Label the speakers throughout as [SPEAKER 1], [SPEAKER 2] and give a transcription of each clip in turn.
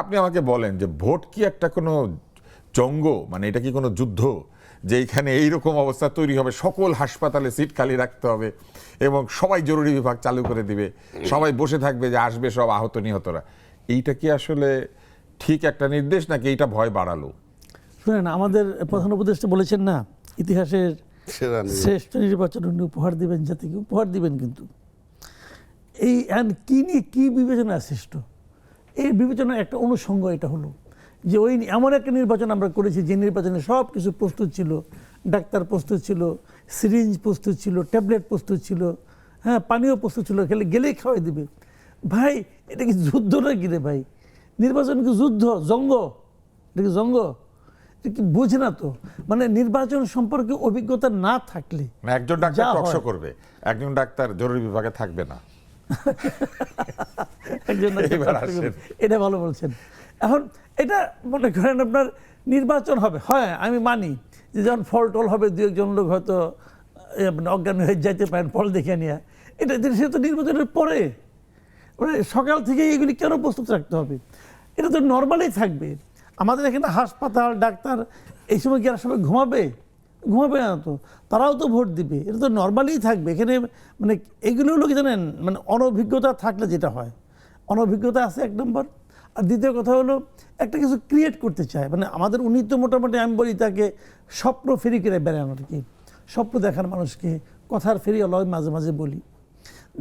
[SPEAKER 1] আপনি আমাকে বলেন যে ভোট কি একটা কোনো জঙ্গ, মানে এটা কি কোনো যুদ্ধ যে এখানে এইরকম অবস্থা তৈরি হবে, সকল হাসপাতালে সিট খালি রাখতে হবে এবং সবাই জরুরি বিভাগ চালু করে দিবে, সবাই বসে থাকবে যে আসবে সব আহত নিহতরা? এইটা কি আসলে ঠিক একটা নির্দেশ নাকি এইটা ভয় বাড়ালো?
[SPEAKER 2] শুনেন, আমাদের প্রধান উপদেষ্টা বলেছেন না, ইতিহাসের শ্রেষ্ঠ নির্বাচন উনি উপহার দিবেন, জাতিকে উপহার দিবেন। কিন্তু এই কি নিয়ে কি বিবেচনা শ্রেষ্ঠ, এই বিবেচনার একটা অনুষঙ্গ এটা হলো যে ওই এমন একটা নির্বাচন আমরা করেছি যে নির্বাচনে সব কিছু প্রস্তুত ছিল, ডাক্তার প্রস্তুত ছিল, সিরিঞ্জ প্রস্তুত ছিল, ট্যাবলেট প্রস্তুত ছিল, হ্যাঁ, পানীয় প্রস্তুত ছিল, খেলে গেলেই খাওয়াই দিবে। ভাই এটা কি যুদ্ধ না কি রে ভাই? নির্বাচন কি যুদ্ধ, জঙ্গ? এটা কি জঙ্গ? এটা কি বুঝে না তো। মানে নির্বাচন সম্পর্কে অভিজ্ঞতা না থাকলে
[SPEAKER 1] একজন ডাক্তার টকশো করবে, একজন ডাক্তার জরুরি বিভাগে থাকবে না।
[SPEAKER 2] এটা ভালো বলছেন। এখন এটা মনে করেন আপনার নির্বাচন হবে, হয় আমি মানি যে যখন ফল টল হবে দু একজন লোক হয়তো অজ্ঞান হয়ে যাইতে পারেন ফল দেখে নিয়ে, এটা সে তো নির্বাচনের পরে, মানে সকাল থেকে এগুলি কেন প্রস্তুত রাখতে হবে? এটা তো নর্মালি থাকবে। আমাদের এখানে হাসপাতাল, ডাক্তার এই সময় কি আর সবাই ঘুমাবে? ঘুমাবে না তো, তারাও তো ভোট দিবে, এটা তো নর্মালি থাকবে। এখানে মানে এগুলো হলো কি জানেন, মানে অনভিজ্ঞতা থাকলে যেটা হয়, অনভিজ্ঞতা আছে এক নম্বর। আর দ্বিতীয় কথা হলো একটা কিছু ক্রিয়েট করতে চায়। মানে আমাদের উনি তো মোটামুটি আমি বলি তাকে স্বপ্ন ফেরি করে বেড়ান আর কি, স্বপ্ন দেখার মানুষকে কথার ফেরি অলয় মাঝে মাঝে বলি।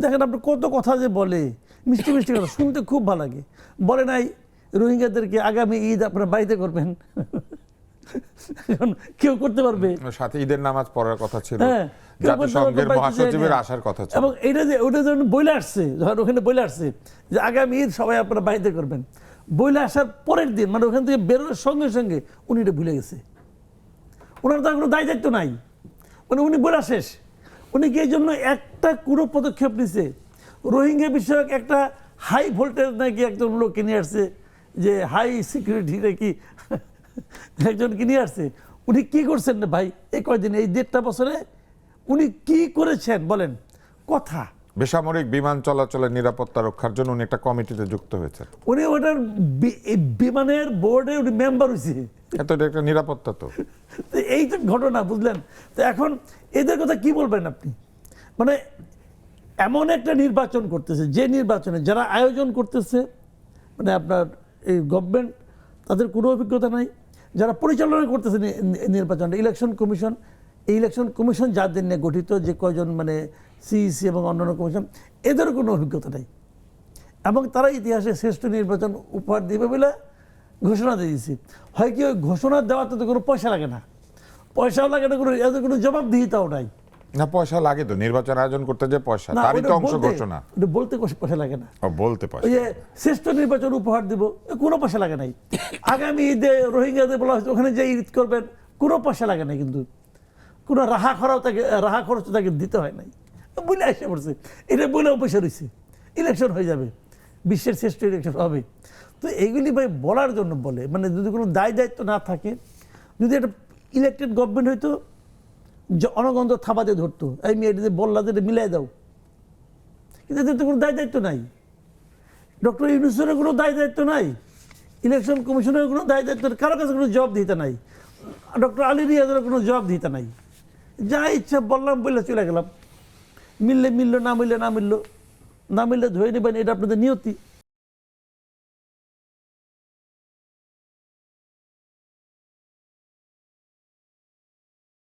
[SPEAKER 2] দেখেন আপনার কত কথা যে বলে, মিষ্টি মিষ্টি কথা শুনতে খুব ভালো লাগে। বলে নাই রোহিঙ্গাদেরকে আগামী ঈদ আপনারা বাড়িতে করবেন, কেউ করতে পারবে?
[SPEAKER 1] সাথে ঈদের নামাজ পড়ার কথা ছিল, জাতিসংঘের মহাসচিবের আসার কথা ছিল।
[SPEAKER 2] এবং এটা যে ওটা যখন বইলে আসছে, ধর ওখানে বইলে আসছে যে আগামী ঈদ সবাই আপনারা বাড়িতে করবেন, বইলে আসার পরের দিন মানে ওখান থেকে বেরোনোর সঙ্গে সঙ্গে উনি এটা ভুলে গেছে। ওনার তো কোনো দায় দায়িত্ব নাই, মানে উনি বলা শেষ। উনি কি এই জন্য একটা কোনো পদক্ষেপ নিছে? রোহিঙ্গা বিষয়ক একটা হাই ভোল্টেজ নাকি একজন লোককে নিয়ে আসছে, যে হাই সিকিউরিটি নাকি একজনকে নিয়ে আসছে। উনি কি করছেন না ভাই এই কয়দিন, এই 1.5 বছরে উনি কি করেছেন বলেন? কথা।
[SPEAKER 1] বেসামরিক বিমান চলাচলের নিরাপত্তা রক্ষার জন্য উনি একটা কমিটিতে যুক্ত হয়েছেন।
[SPEAKER 2] উনি ওটার বিমানের বোর্ডে উনি মেম্বার হয়েছে।
[SPEAKER 1] এত এটা একটা নিরাপত্তা তো।
[SPEAKER 2] এই তো ঘটনা, বুঝলেন? তো এখন এদের কথা কি বলবেন আপনি? মানে এমন একটা নির্বাচন করতেছে, যে নির্বাচনে যারা আয়োজন করতেছে মানে আপনার এই গভর্নমেন্ট, তাদের কোনো অভিজ্ঞতা নাই। যারা পরিচালনা করতেছে নির্বাচনটা, ইলেকশন কমিশন, এই ইলেকশন কমিশন যাদের নিয়ে গঠিত, যে কয়জন মানে সিইসি এবং অন্যান্য কমিশন, এদের কোনো অভিজ্ঞতা নেই। এবং তারা ইতিহাসে শ্রেষ্ঠ নির্বাচন উপহার দিবে বলে ঘোষণা দিয়ে দিয়েছি। হয় কি ওই ঘোষণা দেওয়াতে তো কোনো পয়সা লাগে না, পয়সাও লাগে না, এদের কোনো জবাবদিহিতাও নাই।
[SPEAKER 1] না, পয়সা লাগে তো নির্বাচন আয়োজন করতে, যে পয়সা তারই তো অংশ ঘোষণা।
[SPEAKER 2] বলতে পয়সা লাগে না,
[SPEAKER 1] বলতে পয়সা।
[SPEAKER 2] ওই যে শ্রেষ্ঠ নির্বাচন উপহার দিব, কোনো পয়সা লাগে নাই। আগামী ঈদে রোহিঙ্গাদের বলা হয়েছে ওখানে যে ঈদ করবেন, কোনো পয়সা লাগে না, কিন্তু কোনো রাহা খরচ তাকে দিতে হয় নাই, বলে আসে পড়ছে। এটা বলেও পয়সা রয়েছে, ইলেকশন হয়ে যাবে, বিশ্বের শ্রেষ্ঠ ইলেকশন হবে। তো এইগুলি ভাই বলার জন্য বলে, মানে যদি কোনো দায় দায়িত্ব না থাকে, যদি একটা ইলেকটেড গভর্নমেন্ট হইতো অনগন্ত থাবাতে ধরতো, এই মেয়ে এটা বললা যে এটা মিলাই দাও, কিন্তু এদের তো কোনো দায় দায়িত্ব নাই। ডক্টর ইউনূসের কোনো দায় দায়িত্ব নাই, ইলেকশন কমিশনের কোনো দায় দায়িত্ব, কারো কাছে কোনো জবাব দিতে নাই, ডক্টর আলী রিয়াজের কোনো জবাব দিতে নাই। যা ইচ্ছা বললাম বললে চলে গেলাম, মিললে মিললো, না মিললে না মিললো, না মিললে ধরে নেবেন, এটা আপনাদের নিয়তি।